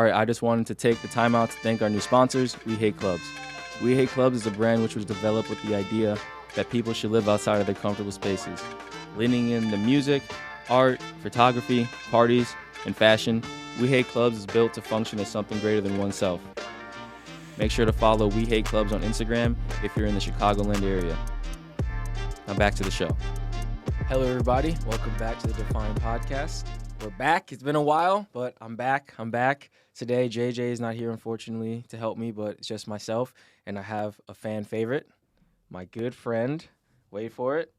All right, I just wanted to take the time out to thank our new sponsors, We Hate Clubs. We Hate Clubs is a brand which was developed with the idea that people should live outside of their comfortable spaces. Leaning in the music, art, photography, parties, and fashion, We Hate Clubs is built to function as something greater than oneself. Make sure to follow We Hate Clubs on Instagram if you're in the Chicagoland area. Now back to the show. Hello, everybody. Welcome back to the Define Podcast. We're back. It's been a while, but I'm back. Today, JJ is not here, unfortunately, to help me, but it's just myself, and I have a fan favorite, my good friend. Wait for it.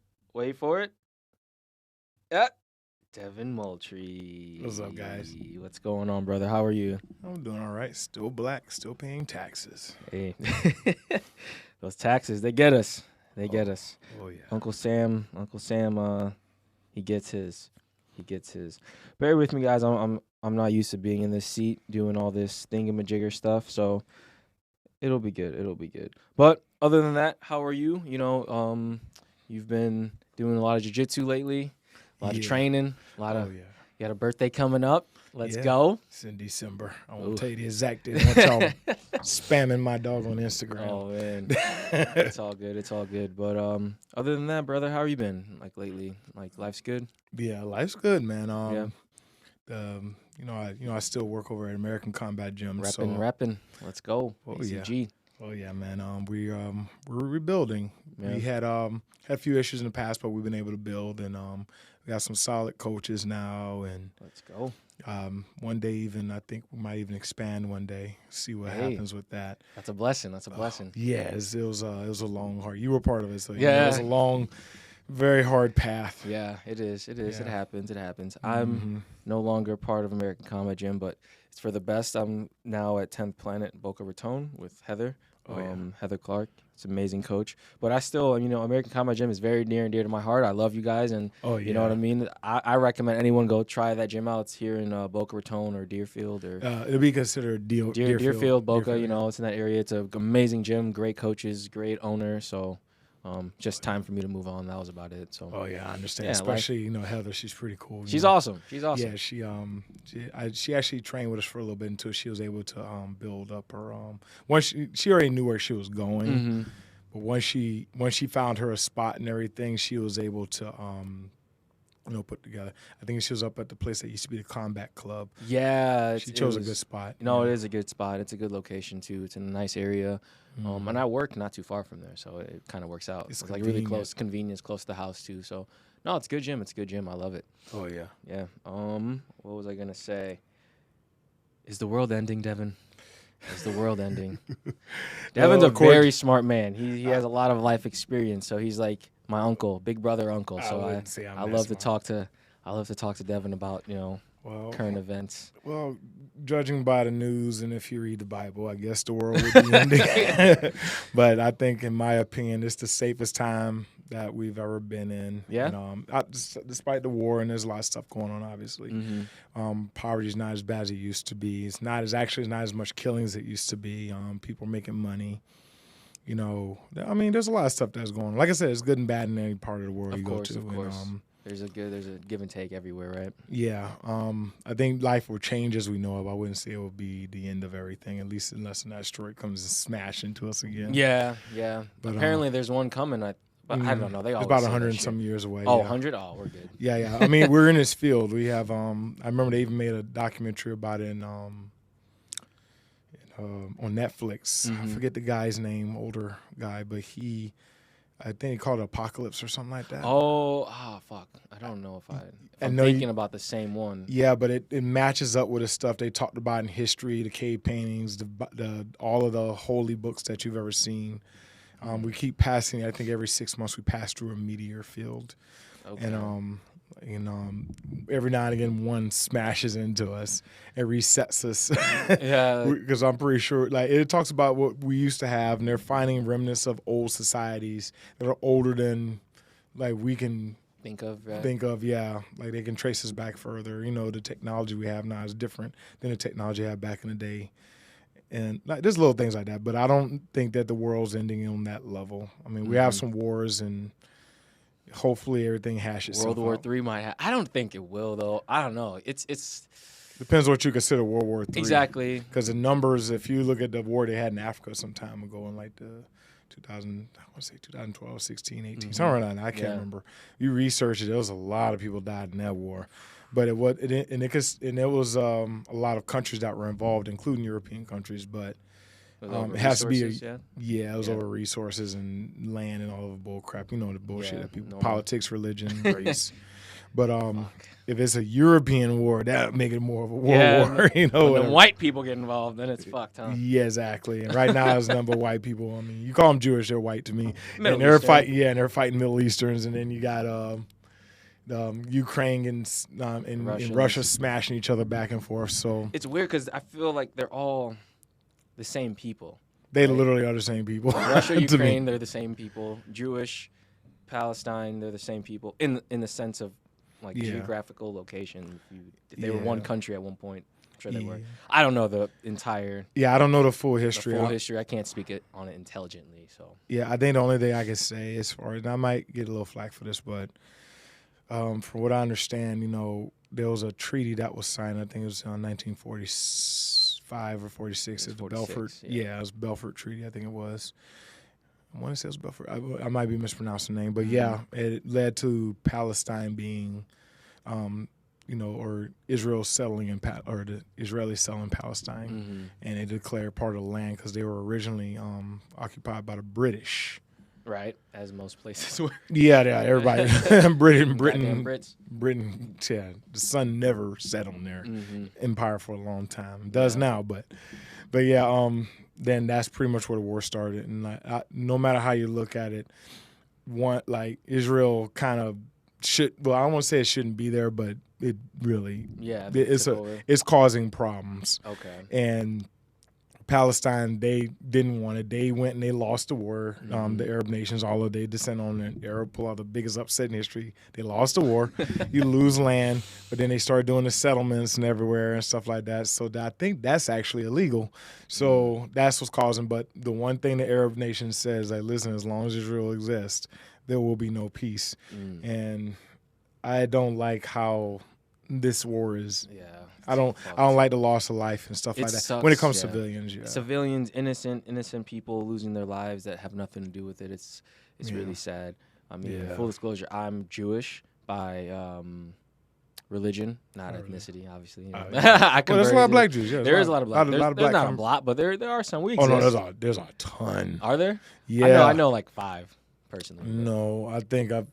Devin Moultrie. What's up, guys? What's going on, brother? How are you? I'm doing all right. Still black. Still paying taxes. Hey, those taxes, they get us. Oh, yeah. Uncle Sam, he gets his. Bear with me, guys. I'm not used to being in this seat doing all this thingamajigger stuff, so it'll be good. But other than that, how are you? You know, you've been doing a lot of jiu-jitsu lately, a lot of training, you got a birthday coming up. Let's go. It's in December. I won't tell you the exact date. I want y'all spamming my dog on Instagram. Oh, man. It's all good. But other than that, brother, how have you been, like, lately? Like, life's good? Yeah, life's good, man. I still work over at American Combat Gym. Repping. Let's go. ACG. Oh yeah, man. We're rebuilding. Yeah. We had a few issues in the past, but we've been able to build, and we got some solid coaches now. And let's go. One day, even I think we might even expand one day. See what happens with that. That's a blessing. Yeah, it was a long, hard. You were part of it, so yeah, it was a long, very hard path. Yeah, it is. Yeah. It happens. I'm no longer part of American Combat Gym, but it's for the best. I'm now at 10th Planet Boca Raton with Heather. Heather Clark. It's an amazing coach. But I still, American Combat Gym is very near and dear to my heart. I love you guys, and you know what I mean? I recommend anyone go try that gym out. It's here in Boca Raton or Deerfield. Or it'll be considered Deerfield, Boca. Deerfield. It's in that area. It's an amazing gym, great coaches, great owner. So just time for me to move on. That was about it. So. Oh yeah, I understand. Yeah, especially Heather, she's pretty cool. She's awesome. Yeah, she actually trained with us for a little bit until she was able to build up her once she already knew where she was going, but once she found her a spot and everything, she was able to put together. I think she was up at the place that used to be the Combat Club. Yeah, she chose a good spot. It is a good spot. It's a good location too. It's in a nice area. And I work not too far from there, so it kind of works out. It's like really close, convenience, close to the house too. So, no, it's a good gym. I love it. Oh yeah. Yeah. What was I gonna say? Is the world ending, Devin? Is the world ending? Devin's a very smart man. He has a lot of life experience, so he's like my uncle, big brother uncle. So I love to talk to Devin about current events. Well, judging by the news and if you read the Bible, I guess the world would be ending. But I think, in my opinion, it's the safest time that we've ever been in. Yeah. And, despite the war, and there's a lot of stuff going on, obviously. Poverty's not as bad as it used to be. It's not as much killing as it used to be. People making money. There's a lot of stuff that's going on. Like I said, it's good and bad in any part of the world go to. Of course. There's a give and take everywhere, right? Yeah. I think life will change as we know it. I wouldn't say it will be the end of everything, at least unless an asteroid comes and smash into us again. Yeah. But apparently there's one coming. I don't know. They always it's about 100 and some years away. Oh, 100? Oh, we're good. Yeah. I mean, we're in this field. We have. I remember they even made a documentary about it on Netflix. I forget the guy's name, older guy, but I think he called it Apocalypse or something like that. Fuck. I don't know if I'm thinking about the same one. Yeah, but it matches up with the stuff they talked about in history, the cave paintings, all of the holy books that you've ever seen. We keep passing, I think every 6 months we pass through a meteor field. Okay. And every now and again one smashes into us and resets us. Yeah. Because I'm pretty sure, it talks about what we used to have, and they're finding remnants of old societies that are older than, we can think of. Yeah. Like, they can trace us back further. The technology we have now is different than the technology I had back in the day. And there's little things like that, but I don't think that the world's ending on that level. I mean, we have some wars, and hopefully everything hashes. World War III might. I don't think it will, though. I don't know. It's Depends what you consider World War III. Exactly. Because the numbers, if you look at the war they had in Africa some time ago in like the 2012, 16, 18, somewhere around that. I can't remember. You research it, there was a lot of people died in that war. But it was a lot of countries that were involved, including European countries. But it has to be it was over resources and land and all of the bull crap. You know the bullshit that people politics, religion, race. But if it's a European war, that would make it more of a world war. You know, when the white people get involved, then it's fucked, huh? Yeah, exactly. And right now, there's a number of white people. I mean, you call them Jewish, they're white to me. And they're fighting. Yeah, and they're fighting Middle Easterns, and then you got Ukraine and Russia smashing each other back and forth. So it's weird because I feel like they're all the same people. They literally are the same people. Russia, Ukraine, they're the same people. Jewish, Palestine, they're the same people in the sense of like geographical location. If they were one country at one point, I'm sure they were. I don't know the entire. Yeah, I don't know the full history. I can't speak on it intelligently. So yeah, I think the only thing I can say as far as, and I might get a little flack for this, but from what I understand, you know, there was a treaty that was signed. I think it was in 1945 or 46. It's the Belfort. Yeah, it was Belfort Treaty. I think it was. I want to say it was Belfort. I might be mispronouncing the name, but yeah, it led to Palestine being, or Israel settling or the Israelis selling Palestine, and they declared part of the land because they were originally occupied by the British. Right, as most places were. Yeah, everybody. Britain. Brits. Britain. Yeah, the sun never set on their empire for a long time. It does now, but yeah. Then that's pretty much where the war started, and no matter how you look at it, Israel kind of should. Well, I don't want to say it shouldn't be there, but it really. Yeah, it's causing problems. Okay. And Palestine, they didn't want it. They went and they lost the war. The Arab nations, although they descend on the Arab, pull out the biggest upset in history. They lost the war. You lose land, but then they started doing the settlements and everywhere and stuff like that. So I think that's actually illegal. So that's what's causing. But the one thing the Arab nation says, like, listen, as long as Israel exists, there will be no peace. And I don't like how this war is. Yeah. I don't like the loss of life and stuff like that. Sucks, when it comes to civilians, civilians, innocent people losing their lives that have nothing to do with it. It's really sad. I mean, full disclosure, I'm Jewish by religion, not ethnicity, obviously. You know. There's a lot of black Jews. Yeah, there is a lot of black. There's not a lot, but there are some. We exist. Oh no, there's a ton. Are there? Yeah, I know like 5. Personally, no, I think I've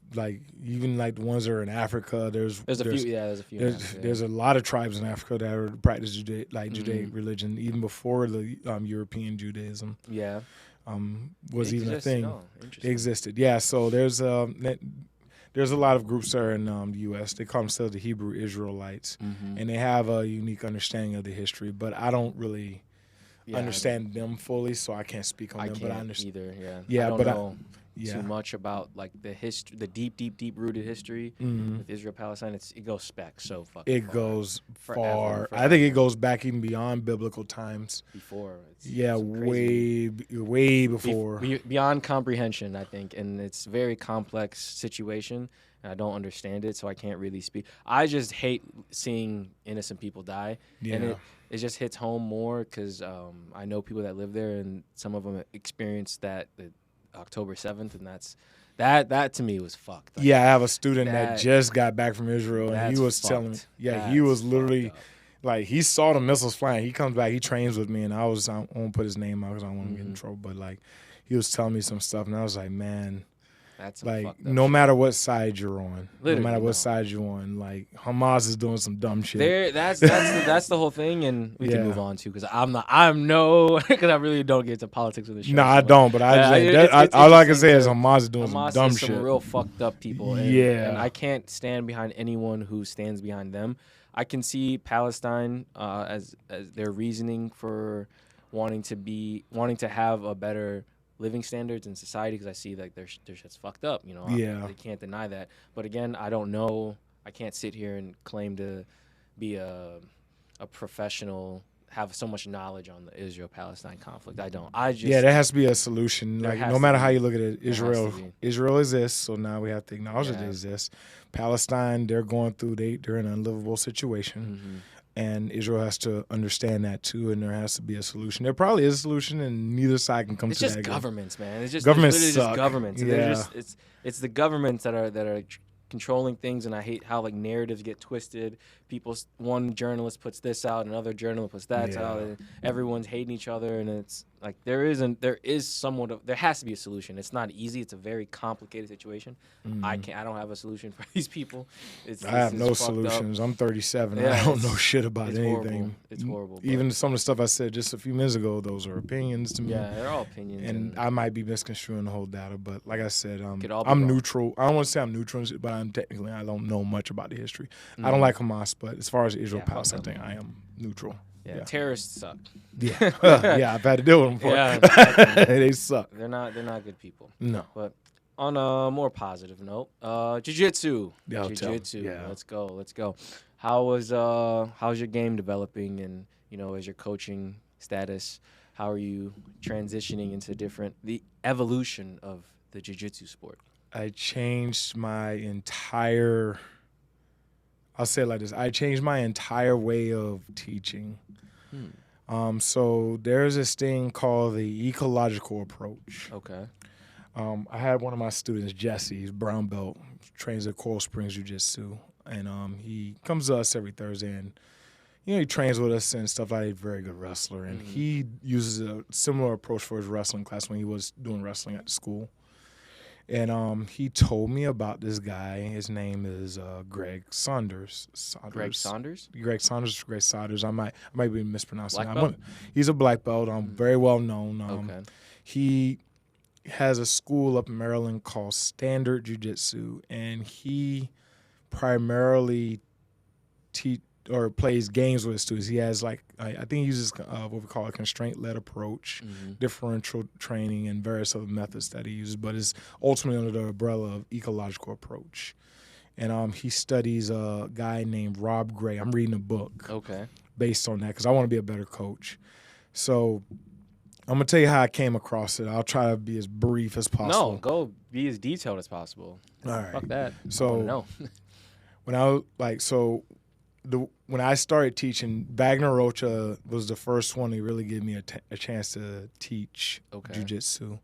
even the ones that are in Africa. There's a few. There's a lot of tribes in Africa that are practice Judaic religion even before the European Judaism. Yeah, was even a thing. Oh, it existed. Yeah, so there's a lot of groups that are in the U.S. They call themselves the Hebrew Israelites, and they have a unique understanding of the history. But I don't really understand them fully, so I can't speak on them. But I understand either. Yeah, I don't know too much about like the history, the deep rooted history with Israel Palestine. It goes back so fucking. It goes far. I think it goes back even beyond biblical times. Before. Way before. Beyond comprehension, I think, and it's a very complex situation. And I don't understand it, so I can't really speak. I just hate seeing innocent people die, and it just hits home more because I know people that live there, and some of them experienced that. October 7th, and that to me was fucked. Like, I have a student that just got back from Israel, and he was telling me, he was literally like, he saw the missiles flying. He comes back, he trains with me, and I won't put his name out because I don't want to get in trouble, but like, he was telling me some stuff, and I was like, man, that's like, no matter what side you're on, side you're on, like, Hamas is doing some dumb shit. That's the whole thing, and we can move on too, because because I really don't get into politics with this show. No, I don't, but all I can say is Hamas is doing some dumb shit. Some real fucked up people, and I can't stand behind anyone who stands behind them. I can see Palestine as their reasoning for wanting to have a better living standards in society, because I see like their shit's fucked up, you know. They can't deny that. But again, I don't know. I can't sit here and claim to be a professional, have so much knowledge on the Israel-Palestine conflict. I don't. There has to be a solution. Like, no matter how you look at it, Israel exists, so now we have to acknowledge that it exists. Palestine, they're going through, they're in an unlivable situation. And Israel has to understand that too, and there has to be a solution. There probably is a solution, and neither side can come It's to just that. governments, man. It's just Governments it's literally suck. just governments. And Yeah. they're just it's the governments that are controlling things, and I hate how like narratives get twisted. One journalist puts this out, another journalist puts that out, and everyone's hating each other, and it's like there has to be a solution. It's not easy. It's a very complicated situation. I don't have a solution for these people. I have no solutions. I'm 37. I don't know shit about anything. Horrible. It's horrible. Even some of the stuff I said just a few minutes ago, those are opinions to me. Yeah, they're all opinions. And I might be misconstruing the whole data, but like I said, Could all be I'm wrong. neutral. I don't want to say I'm neutral, but I don't know much about the history. I don't like Hamas, but as far as Israel Palestine thing, I am neutral. Yeah, terrorists suck. Yeah, yeah, I've had to deal with them before. Yeah, they suck. They're not good people. No. But on a more positive note, jiu-jitsu. Jiu-jitsu. Yeah. Let's go. How's your game developing, and as your coaching status, how are you transitioning into the evolution of the jiu-jitsu sport? I changed my entire I'll say it like this. I changed my entire way of teaching. So there's this thing called the ecological approach. Okay. I had one of my students, Jesse, he's brown belt, trains at Coral Springs Jiu-Jitsu, and he comes to us every Thursday, and he trains with us and stuff like that. He's a very good wrestler, and he uses a similar approach for his wrestling class when he was doing wrestling at the school. And he told me about this guy. His name is Greg Saunders. Greg Saunders? Greg Saunders. I might be mispronouncing Black that. belt? He's a black belt. Very well known. Okay. He has a school up in Maryland called Standard Jiu-Jitsu, and he primarily plays games with his students. He has I think he uses what we call a constraint-led approach, differential training, and various other methods that he uses, but it's ultimately under the umbrella of ecological approach. And he studies a guy named Rob Gray. I'm reading a book based on that because I want to be a better coach. So I'm going to tell you how I came across it. I'll try to be as brief as possible. No, go be as detailed as possible. All right. Fuck that. So no. When I started teaching, Wagner Rocha was the first one to really give me a chance to teach jiu-jitsu.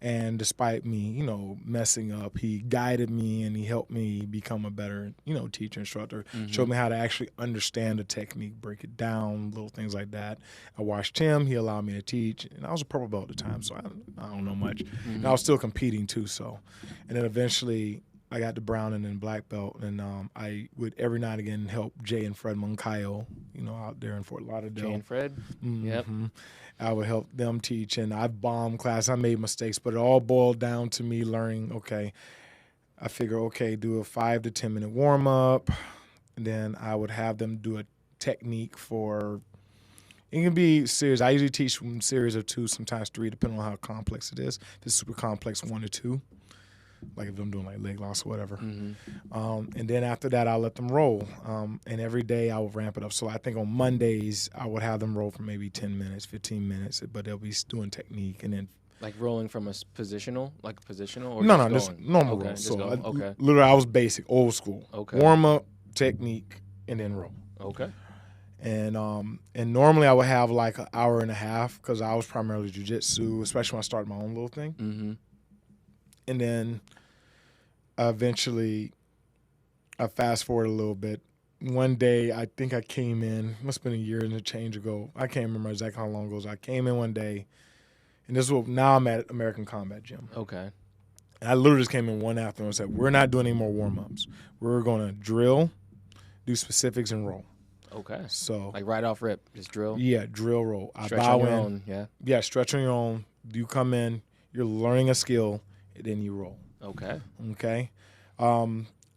And despite me, messing up, he guided me and he helped me become a better, teacher, instructor, showed me how to actually understand the technique, break it down, little things like that. I watched him. He allowed me to teach. And I was a purple belt at the time, so I don't know much. And I was still competing too, so. And then eventually I got the brown and then black belt, and I would every now and again help Jay and Fred Moncayo, out there in Fort Lauderdale. Jay and Fred? Yep. I would help them teach, and I bombed class. I made mistakes, but it all boiled down to me learning, I figure, do a 5 to 10 minute warm-up, and then I would have them do a technique for, it can be serious. I usually teach from series of 2, sometimes 3, depending on how complex it is. If it's super complex, 1 to 2. Like if I'm doing leg loss or whatever. And then after that, I'll let them roll. And every day I will ramp it up. So I think on Mondays, I would have them roll for maybe 10 minutes, 15 minutes, but they'll be doing technique. And then like rolling from a positional? Or no, just just normal roll. Just so go. I was basic, old school. Warm up, technique, and then roll. And normally I would have like an hour and a half because I was primarily jiu-jitsu, especially when I started my own little thing. And then eventually, I fast forward a little bit. One day, I think I came in, must have been a year and a change ago. I can't remember exactly how long ago. I came in one day, and now I'm at American Combat Gym. And I literally just came in one afternoon and said, we're not doing any more warm-ups. We're going to drill, do specifics, and roll. So like right off rip, just drill? Yeah, drill, roll. Stretch on your own, yeah? Yeah, stretch on your own. You come in, you're learning a skill, then you roll. Okay.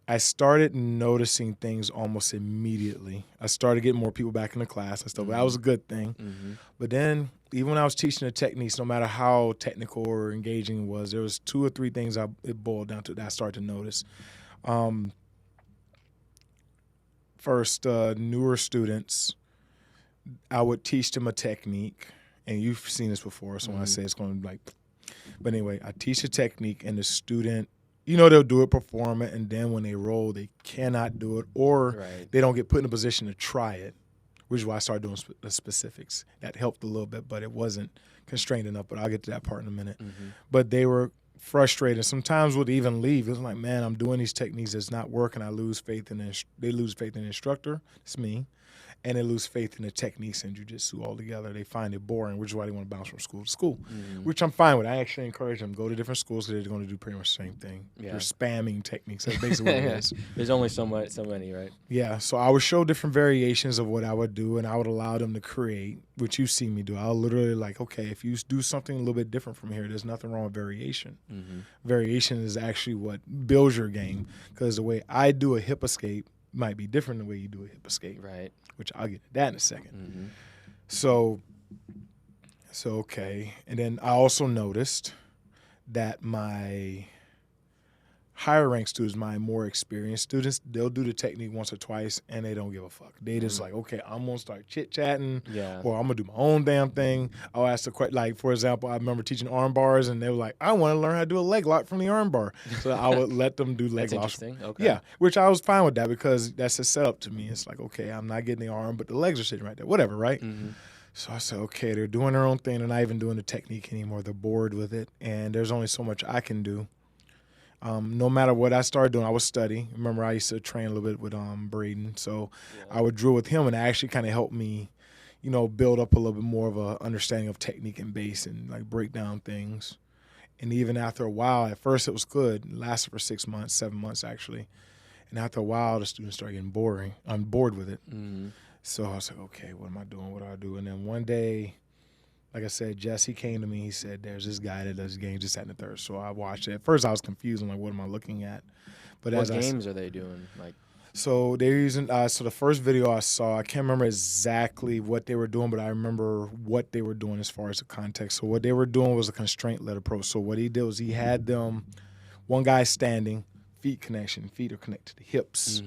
I started noticing things almost immediately. I started getting more people back in the class and stuff. That was a good thing. But then, even when I was teaching the techniques, no matter how technical or engaging it was, there was 2 or 3 things it boiled down to that I started to notice. First, newer students, I would teach them a technique, and you've seen this before, so when I say it's going to but anyway, I teach a technique, and the student, they'll do it, perform it, and then when they roll, they cannot do it, or they don't get put in a position to try it. which is why I started doing the specifics. That helped a little bit, but it wasn't constrained enough. But I'll get to that part in a minute. But they were frustrated. Sometimes would even leave. It was like, man, I'm doing these techniques that's not working. I lose faith in they lose faith in the instructor. It's me. And they lose faith in the techniques in jiu-jitsu altogether. They find it boring, which is why they want to bounce from school to school, which I'm fine with. I actually encourage them to go to different schools because they're going to do pretty much the same thing. Yeah. They're spamming techniques. That's basically what it is. There's only so many, right? Yeah, so I would show different variations of what I would do, and I would allow them to create, which you see me do. I'll literally like, okay, if you do something a little bit different from here, there's nothing wrong with variation. Variation is actually what builds your game, because the way I do a hip escape might be different than the way you do a hip escape. Right. Which I'll get to that in a second. So okay. And then I also noticed that my higher ranked students, my more experienced students, they'll do the technique once or twice and they don't give a fuck. They just like, okay, I'm going to start chit-chatting or I'm going to do my own damn thing. I'll ask the question, like, for example, I remember teaching arm bars and they were like, I want to learn how to do a leg lock from the arm bar. So I would let them do leg locks. Interesting. Okay. Yeah, which I was fine with that because that's a setup to me. It's like, okay, I'm not getting the arm, but the legs are sitting right there, whatever, right? So I said, okay, they're doing their own thing. They're not even doing the technique anymore. They're bored with it, and there's only so much I can do. No matter what I started doing, I would study. Remember, I used to train a little bit with Braden, so I would drill with him, and it actually kind of helped me, build up a little bit more of a understanding of technique and base and like break down things. And even after a while, at first it was good. It lasted for 6 months, 7 months actually. And after a while, the students started getting boring. I'm bored with it. So I was like, okay, what am I doing? What do I do? And then one day, like I said, Jesse came to me. He said, there's this guy that does games, just that and the third. So I watched it. At first, I was confused. I'm like, what am I looking at? But what games are they doing? Like, so they're using. So the first video I saw, I can't remember exactly what they were doing, but I remember what they were doing as far as the context. So what they were doing was a constraint-led approach. So what he did was he had them, one guy standing, feet connection, feet are connected to the hips,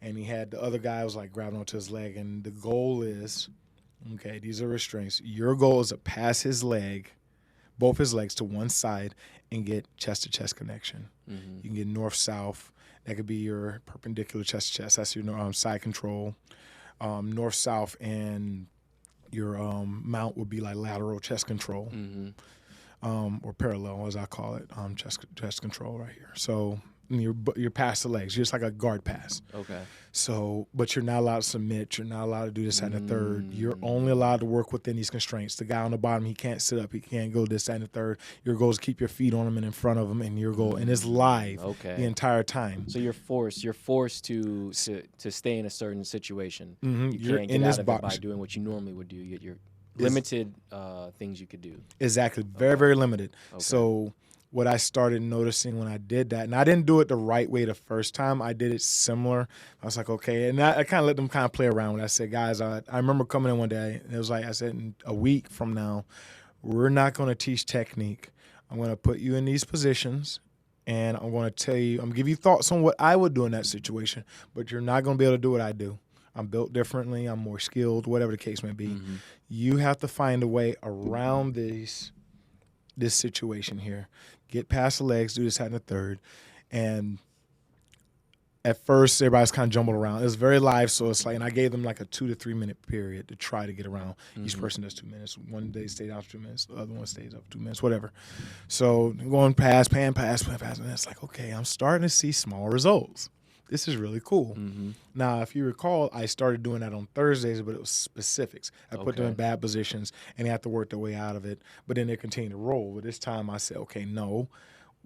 and he had the other guy was like grabbing onto his leg. And the goal is, okay, these are restraints. Your goal is to pass his leg, both his legs to one side and get chest-to-chest connection. You can get north-south. That could be your perpendicular chest-to-chest. That's your side control. North-south, and your mount would be like lateral chest control, or parallel, as I call it, chest control right here. So you're past the legs. You're just like a guard pass. Okay. So, but you're not allowed to submit. You're not allowed to do this, that, and the third. You're only allowed to work within these constraints. The guy on the bottom, he can't sit up. He can't go this, that, and the third. Your goal is to keep your feet on him and in front of him, and your goal, and it's live the entire time. So you're forced to stay in a certain situation. You're can't in get this out of box it by doing what you normally would do. You're limited things you could do. Exactly. Very, very limited. So what I started noticing when I did that, and I didn't do it the right way the first time. I did it similar. I was like, okay. And I kind of let them kind of play around with it. I said, guys, I remember coming in one day, and it was like, I said, in a week from now, we're not going to teach technique. I'm going to put you in these positions, and I'm going to tell you, I'm going to give you thoughts on what I would do in that situation, but you're not going to be able to do what I do. I'm built differently. I'm more skilled, whatever the case may be. You have to find a way around this situation here. Get past the legs, do this, that, and the third. And at first, everybody's kind of jumbled around. It was very live, so it's like, and I gave them like a 2 to 3 minute period to try to get around. Each person does 2 minutes. One day stays out for 2 minutes, the other one stays up 2 minutes, whatever. So going past, and it's like, okay, I'm starting to see small results. This is really cool. Now, if you recall, I started doing that on Thursdays, but it was specifics. I put them in bad positions, and they have to work their way out of it. But then they continue to roll. But this time I said, okay, no.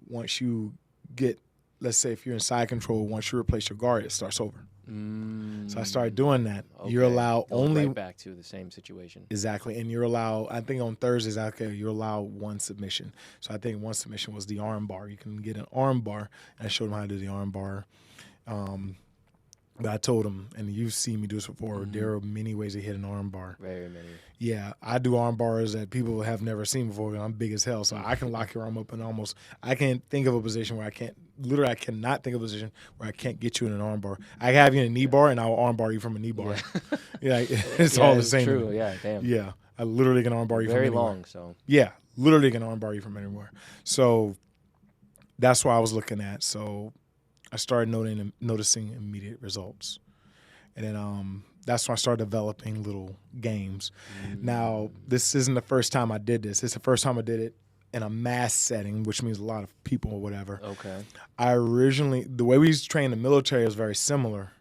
Once you get, let's say if you're in side control, once you replace your guard, it starts over. So I started doing that. You're allowed only right back to the same situation. Exactly. And you're allowed, I think on Thursdays, you're allowed one submission. So I think one submission was the arm bar. You can get an arm bar, and I showed them how to do the arm bar. But I told them, and you've seen me do this before, there are many ways to hit an arm bar. Very many. Yeah, I do arm bars that people have never seen before, and I'm big as hell, so I can lock your arm up and I can't think of a position where I cannot think of a position where I can't get you in an arm bar. I have you in a knee bar, and I'll arm bar you from a knee bar. It's all the same. True, yeah, damn. Yeah, I literally can arm bar you from anywhere. Very long, so. Yeah, literally can arm bar you from anywhere. So that's what I was looking at, so I started noticing immediate results. And then that's when I started developing little games. Now, this isn't the first time I did this. It's the first time I did it in a mass setting, which means a lot of people or whatever. Okay. The way we used to train in the military was very similar.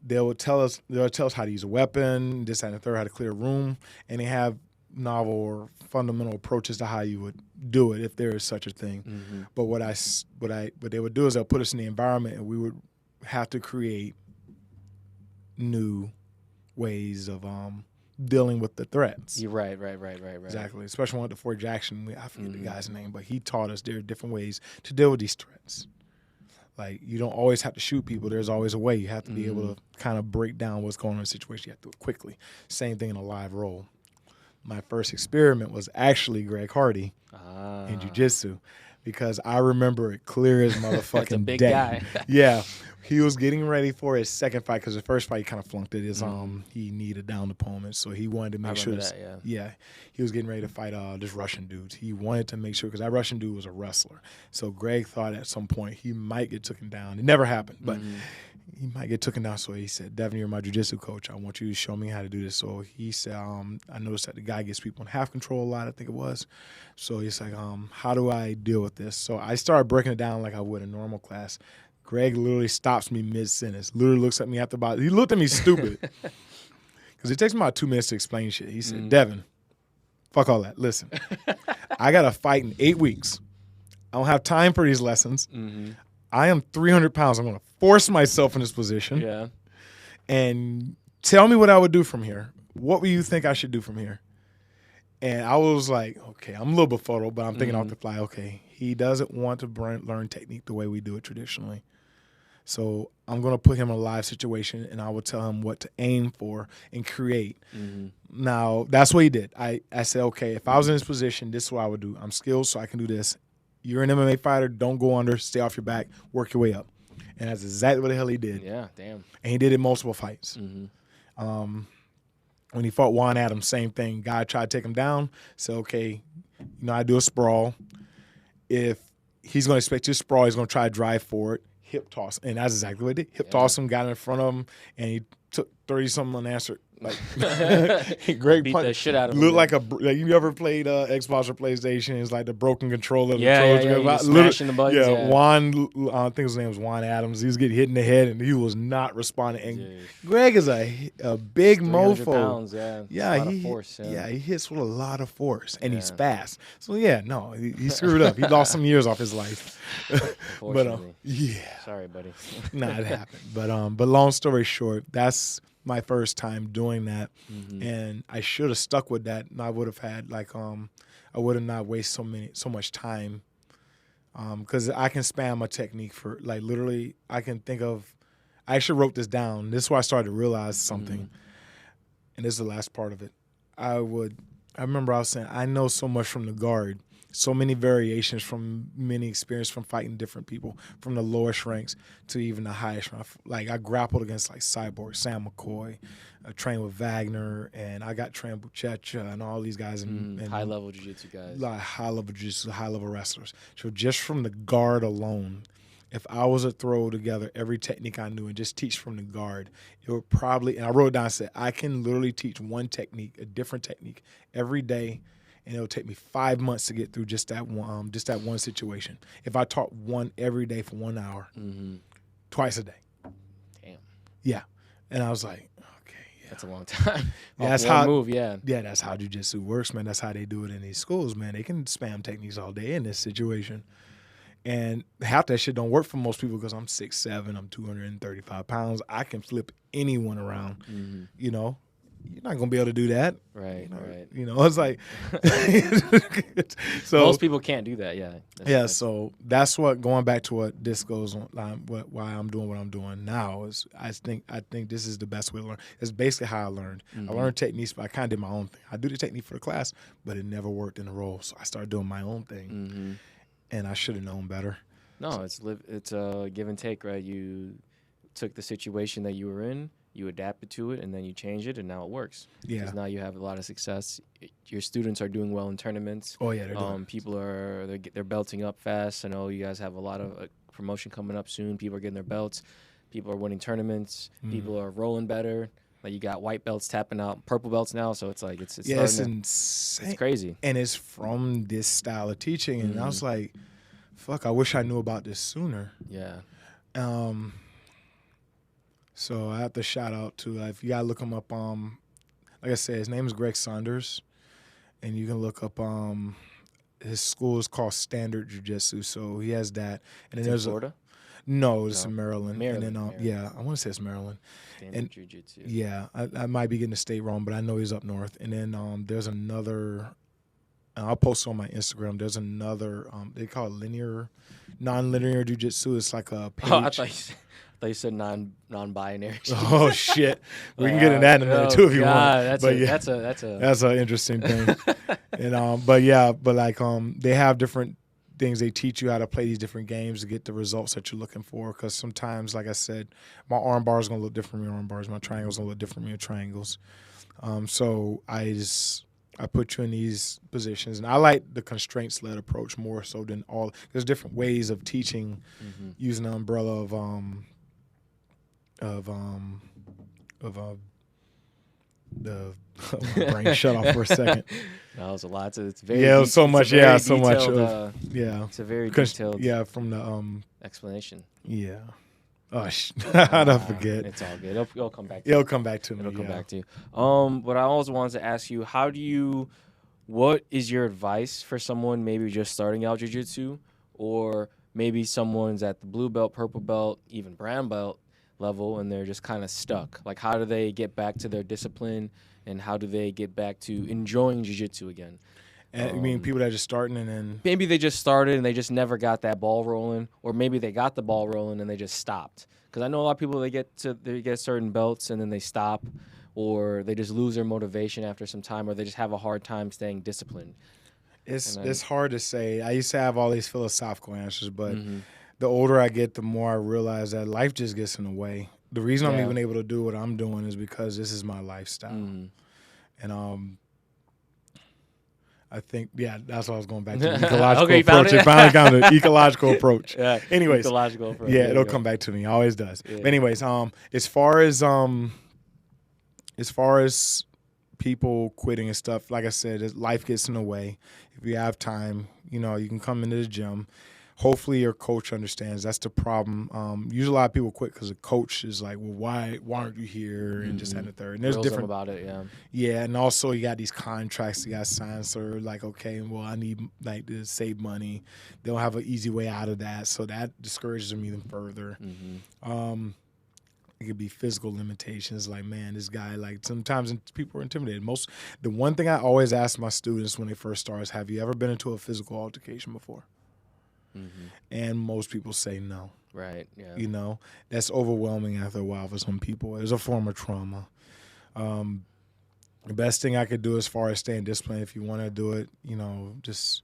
They'll tell us how to use a weapon, this, that, and the third, how to clear a room, and they have novel or fundamental approaches to how you would do it if there is such a thing. But what they would do is they'll put us in the environment, and we would have to create new ways of dealing with the threats. You're right. Exactly. Especially one with the Fort Jackson. I forget the guy's name, but he taught us there are different ways to deal with these threats. Like, you don't always have to shoot people. There's always a way. You have to be able to kind of break down what's going on in a situation. You have to do it quickly. Same thing in a live role. My first experiment was actually Greg Hardy in jiu-jitsu, because I remember it clear as motherfucking That's a big day. guy. Yeah. He was getting ready for his second fight, because the first fight he kind of flunked it. He needed a down opponent, so he wanted to make sure. He was getting ready to fight this Russian dude. He wanted to make sure, because that Russian dude was a wrestler. So Greg thought at some point he might get taken down. It never happened, but he might get taken down. So he said, "Devin, you're my jiu-jitsu coach. I want you to show me how to do this." So he said, "I noticed that the guy gets people in half control a lot. I think it was." So he's like, "How do I deal with this?" So I started breaking it down like I would in normal class. Greg literally stops me mid-sentence, literally looks at me after about, he looked at me stupid. Because it takes me about 2 minutes to explain shit. He said, "Devin, fuck all that. Listen, I got to fight in 8 weeks. I don't have time for these lessons. I am 300 pounds. I'm going to force myself in this position. Yeah. And tell me what I would do from here. What would you think I should do from here?" And I was like, okay, I'm a little befuddled, but I'm thinking off the fly, okay, he doesn't want to learn technique the way we do it traditionally. So I'm going to put him in a live situation, and I will tell him what to aim for and create. Now, that's what he did. I said, okay, if I was in this position, this is what I would do. I'm skilled, so I can do this. You're an MMA fighter. Don't go under. Stay off your back. Work your way up. And that's exactly what the hell he did. Yeah, damn. And he did it in multiple fights. When he fought Juan Adams, same thing. Guy tried to take him down. Said, okay, I do a sprawl. If he's going to expect you to sprawl, he's going to try to drive forward. Hip toss, and that's exactly what he did. Hip toss him, got in front of him, and he took 30-something unanswered. Like, Greg Beat the shit out of him. Looked like you ever played Xbox or PlayStation? It's like the broken controller. Yeah, smashing the buttons. Yeah, Juan, I think his name was Juan Adams. He was getting hit in the head, and he was not responding. And Greg is a big mofo. Pounds, he force, he hits with a lot of force, and he's fast. So he screwed up. He lost some years off his life. But sorry, buddy. Nah, it happened. But long story short, that's my first time doing that, and I should have stuck with that, and I would have had I would have not wasted so much time, because I can spam a technique for literally. I actually wrote this down. This is where I started to realize something, and this is the last part of it. I remember I was saying I know so much from the guard. So many variations from many experience from fighting different people, from the lowest ranks to even the highest rank. Like, I grappled against Cyborg, Sam McCoy, I trained with Wagner, and I got trained with Checha and all these guys. And high-level jiu-jitsu guys. High-level jiu-jitsu, high-level wrestlers. So just from the guard alone, if I was to throw together every technique I knew and just teach from the guard, it would probably, and I wrote it down and said, I can literally teach one technique, a different technique, every day, and it'll take me 5 months to get through just that one situation. If I taught one every day for 1 hour, twice a day. Damn. Yeah. And I was like, okay, yeah. That's a long time. That's that's how jiu-jitsu works, man. That's how they do it in these schools, man. They can spam techniques all day in this situation. And half that shit don't work for most people because I'm 6'7", I'm 235 pounds. I can flip anyone around, You're not gonna be able to do that, right? It's like, so most people can't do that. So that's what, going back to what this goes on, why I'm doing what I'm doing now is I think this is the best way to learn. It's basically how I learned. I learned techniques, but I kind of did my own thing. I do the technique for the class, but it never worked in the role, so I started doing my own thing, and I should have known better. No, it's a give and take, right? You took the situation that you were in. You adapted to it, and then you change it, and now it works. Yeah. Because now you have a lot of success. Your students are doing well in tournaments. Oh, yeah, they're doing. People they're belting up fast. I know you guys have a lot of promotion coming up soon. People are getting their belts. People are winning tournaments. People are rolling better. Like, you got white belts tapping out purple belts now, so it's like it's insane. It's crazy. And it's from this style of teaching, and I was like, fuck, I wish I knew about this sooner. Yeah. So I have to shout out to, if you gotta look him up, like I said, his name is Greg Saunders, and you can look up his school is called Standard Jiu-Jitsu, so he has that. And then there's Florida? No, it's in Maryland. Maryland. And then Maryland. Yeah, I want to say it's Maryland. Standard Jiu-Jitsu. Yeah, I might be getting the state wrong, but I know he's up north. And then there's another, I'll post it on my Instagram. There's another, they call it non-linear jiu-jitsu. It's like a page. Oh, I thought you said non-binary. Oh shit, we can get into that in a minute too if you want. That's an interesting thing. And they have different things. They teach you how to play these different games to get the results that you're looking for. Because sometimes, like I said, my arm bar is gonna look different from your arm bars. My triangles gonna look different from your triangles. So I put you in these positions, and I like the constraints-led approach more so than all. There's different ways of teaching using the umbrella of the my brain shut off for a second. That was a lot. It's very it was so much. Yeah, so much. It's a very detailed. Yeah, from the explanation. Yeah. Oh, how'd I forget? It's all good. It'll come back to It'll come back to me. It'll come back to you. But I also wanted to ask you, what is your advice for someone maybe just starting out jiu-jitsu, or maybe someone's at the blue belt, purple belt, even brown belt level, and they're just kind of stuck? Like, how do they get back to their discipline, and how do they get back to enjoying jiu-jitsu again? And you mean people that are just starting and then maybe they just started and they just never got that ball rolling, or maybe they got the ball rolling and they just stopped? Because I know a lot of people, they get certain belts and then they stop, or they just lose their motivation after some time, or they just have a hard time staying disciplined. It's hard to say. I used to have all these philosophical answers, but the older I get, the more I realize that life just gets in the way. The reason I'm even able to do what I'm doing is because this is my lifestyle. And I think, that's what I was going back to. The ecological approach. It finally got an ecological approach. Yeah. Anyways, ecological approach. Yeah, it'll come back to me. It always does. Yeah. But anyways, as far as people quitting and stuff, like I said, life gets in the way. If you have time, you can come into the gym. Hopefully your coach understands. That's the problem. Usually a lot of people quit because the coach is like, well, why aren't you here? And just had a third. And there's different about it, yeah. Yeah, and also you got these contracts you got signed, so like, okay, well, I need to save money. They don't have an easy way out of that, so that discourages them even further. It could be physical limitations, like, man, this guy, like, sometimes people are intimidated. The one thing I always ask my students when they first start is, have you ever been into a physical altercation before? And most people say no. Right, yeah. That's overwhelming after a while for some people. It's a form of trauma. The best thing I could do as far as staying disciplined, if you want to do it, just,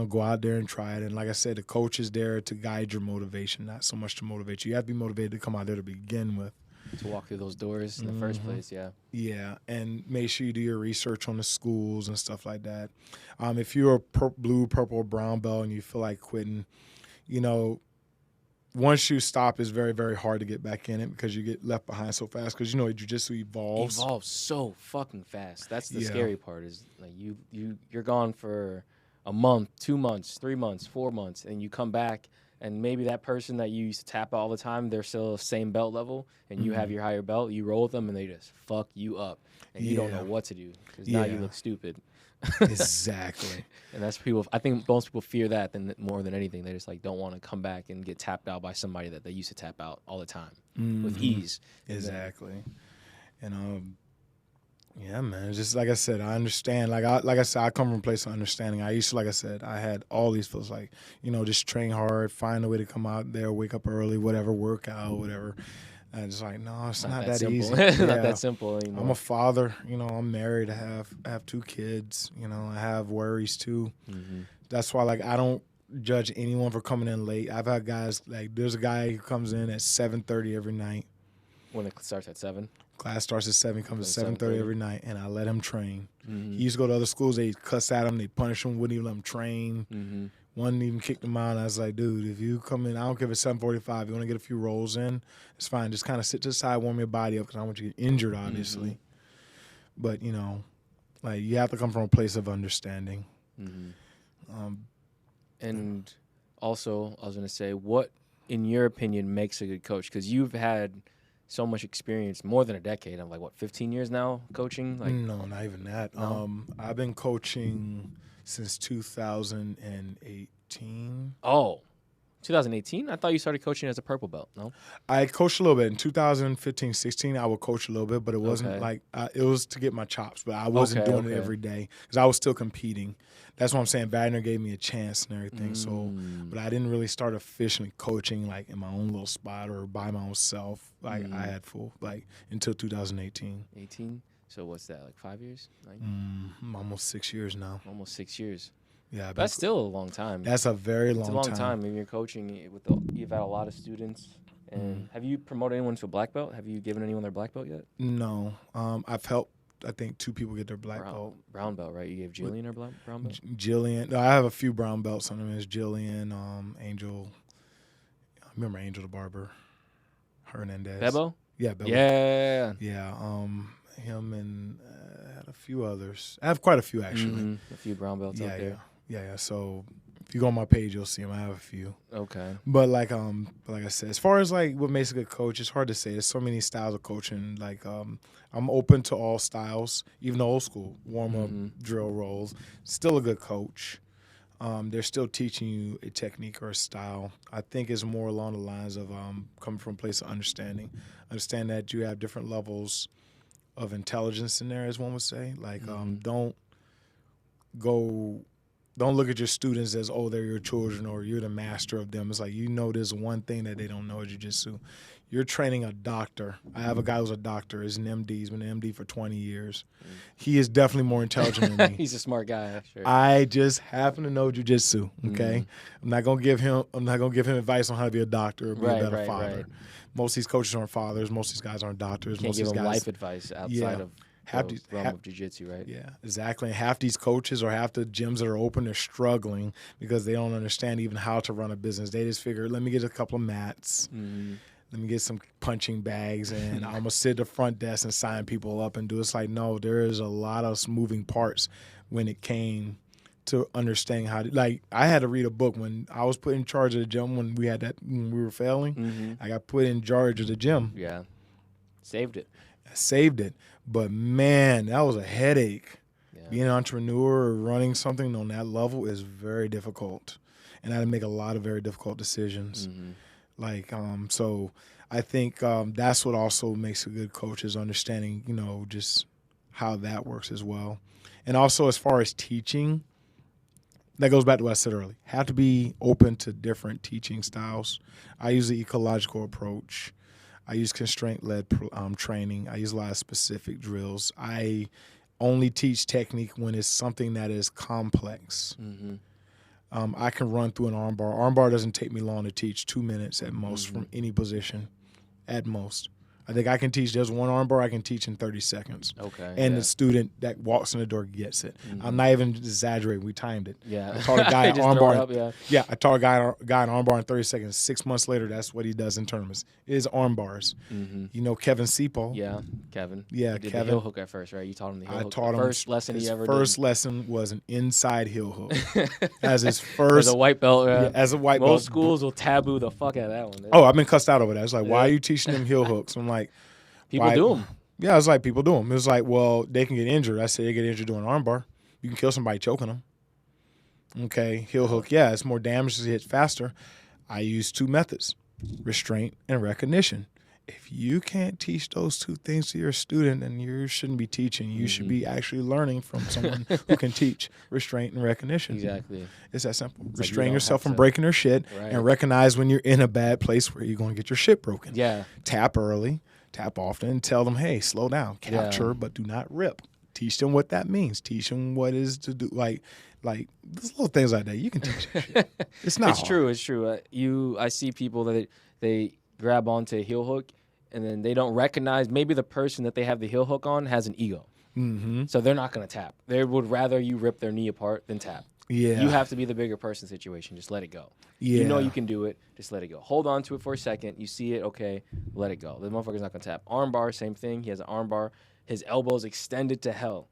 go out there and try it. And like I said, the coach is there to guide your motivation, not so much to motivate you. You have to be motivated to come out there to begin with. To walk through those doors in the first place, yeah. Yeah, and make sure you do your research on the schools and stuff like that. If you're a blue, purple, or brown belt and you feel like quitting, once you stop, it's very, very hard to get back in it because you get left behind so fast because, jiu-jitsu evolves. It evolves so fucking fast. That's the scary part is, like, you're gone for a month, 2 months, 3 months, 4 months, and you come back, and maybe that person that you used to tap all the time, they're still the same belt level, and you have your higher belt, you roll with them, and they just fuck you up, and you don't know what to do because now you look stupid. Exactly. And that's people. I think most people fear that more than anything. They just don't want to come back and get tapped out by somebody that they used to tap out all the time with ease. Exactly. Yeah, man. Just like I said, I understand. Like I said, I come from a place of understanding. I used to, like I said, I had all these feels like, just train hard, find a way to come out there, wake up early, whatever, work out, whatever. And it's like, no, it's not that easy. Not that simple anymore. I'm a father. I'm married. I have 2 kids. I have worries too. That's why, like, I don't judge anyone for coming in late. I've had guys, like, there's a guy who comes in at 7:30 every night. When it starts at 7? Class starts at 7, comes at 7:30 every night, and I let him train. He used to go to other schools. They cuss at him. They punish him. Wouldn't even let him train. One even kicked him out. And I was like, dude, if you come in, I don't care if it's 7:45. You want to get a few rolls in, it's fine. Just kind of sit to the side, warm your body up because I don't want you to get injured, obviously. Mm-hmm. But, like you have to come from a place of understanding. Mm-hmm. And also, I was going to say, what, in your opinion, makes a good coach? Because you've had so much experience, more than a decade. I'm like, what, 15 years now coaching? Like, No, not even that. No? I've been coaching since 2018. Oh, 2018? I thought you started coaching as a purple belt. No? I coached a little bit in 2015, 16. I would coach a little bit, but it wasn't Okay. like it was to get my chops. But I wasn't doing it every day because I was still competing. That's what I'm saying. Wagner gave me a chance and everything. So, but I didn't really start officially coaching like in my own little spot or by my own self. Like I had full until 2018. 18? So what's that, like 5 years? Like, Almost 6 years now. almost 6 years. Yeah, That's still a long time. that's a very It's a long long time. When you're coaching, you've had a lot of students. And have you promoted anyone to a black belt? Have you given anyone their black belt yet? No, I've helped. I think 2 people get their black belt. Brown belt, right? You gave Jillian her brown belt? Jillian. No, I have a few brown belts. Some of them is Jillian, Angel. I remember Angel the Barber, Hernandez. Bebo? Yeah, Bebo. Yeah. Yeah, him and I had a few others. I have quite a few actually. A few brown belts out there. Yeah. So if you go on my page, you'll see them. I have a few. Okay. But like I said, as far as like what makes a good coach, it's hard to say. There's so many styles of coaching. Like I'm open to all styles, even the old school warm up drill rolls. Still a good coach. They're still teaching you a technique or a style. I think it's more along the lines of coming from a place of understanding. Understand that you have different levels of intelligence in there, as one would say. Like don't look at your students as, oh, they're your children or you're the master of them. It's like, there's one thing that they don't know is jiu-jitsu. You're training a doctor. I have a guy who's a doctor. He's an MD. He's been an MD for 20 years. He is definitely more intelligent than me. He's a smart guy, sure. I just happen to know jiu-jitsu, okay? I'm not gonna give him advice on how to be a doctor or be a better father. Right. Most of these coaches aren't fathers. Most of these guys aren't doctors. Can't Most give of these him guys, life advice outside of the realm of jiu-jitsu, right? Yeah, exactly. And half these coaches or half the gyms that are open, they're struggling because they don't understand even how to run a business. They just figure, let me get a couple of mats. Let me get some punching bags, and I'm going to sit at the front desk and sign people up and do it. It's like, no, there is a lot of moving parts when it came to understanding how to, like, I had to read a book when I was put in charge of the gym when we were failing. I got put in charge of the gym. Yeah. Saved it. I saved it. But, man, that was a headache. Yeah. Being an entrepreneur or running something on that level is very difficult. And I had to make a lot of very difficult decisions. So I think that's what also makes a good coach is understanding, just how that works as well. And also as far as teaching, that goes back to what I said earlier. Have to be open to different teaching styles. I use the ecological approach. I use constraint-led training. I use a lot of specific drills. I only teach technique when it's something that is complex. I can run through an armbar. Armbar doesn't take me long to teach, 2 minutes at most from any position, at most. I think I can teach, there's one armbar I can teach in 30 seconds. Okay. And the student that walks in the door gets it. I'm not even exaggerating. We timed it. Yeah. I taught a guy an armbar. Yeah, I taught a guy an armbar in 30 seconds. 6 months later, that's what he does in tournaments. It is armbars. You know Kevin Seapo. Yeah, Kevin. Yeah, he did Kevin. the heel hook at first, right? You taught him the heel hook. I taught him first lesson he ever did. His first lesson was an inside heel hook. As his first. As a white belt. As a white belt. Most schools will taboo the fuck out of that one. Oh, I've been cussed out over that. It's like, why are you teaching them heel hooks? I'm like, people do them. Yeah, it's like people do them. It was like, well, they can get injured. I said they get injured doing armbar. You can kill somebody choking them. Okay, heel hook, yeah, it's more damage to hit faster. I use 2 methods, restraint and recognition. If you can't teach those 2 things to your student, then you shouldn't be teaching. You should be actually learning from someone who can teach restraint and recognition. Exactly. It's that simple. Restrain yourself from breaking their shit and recognize when you're in a bad place where you're going to get your shit broken. Yeah. Tap early. Tap often and tell them, hey, slow down, capture, but do not rip. Teach them what that means. Teach them what is to do. Like there's little things like that. You can teach that shit. It's not hard. It's true. I see people that they grab onto a heel hook and then they don't recognize maybe the person that they have the heel hook on has an ego. So they're not going to tap. They would rather you rip their knee apart than tap. Yeah. You have to be the bigger person situation. Just let it go. Yeah. You know you can do it. Just let it go. Hold on to it for a second. You see it, okay, let it go. The motherfucker's not going to tap. Arm bar, same thing. He has an arm bar. His elbow's extended to hell.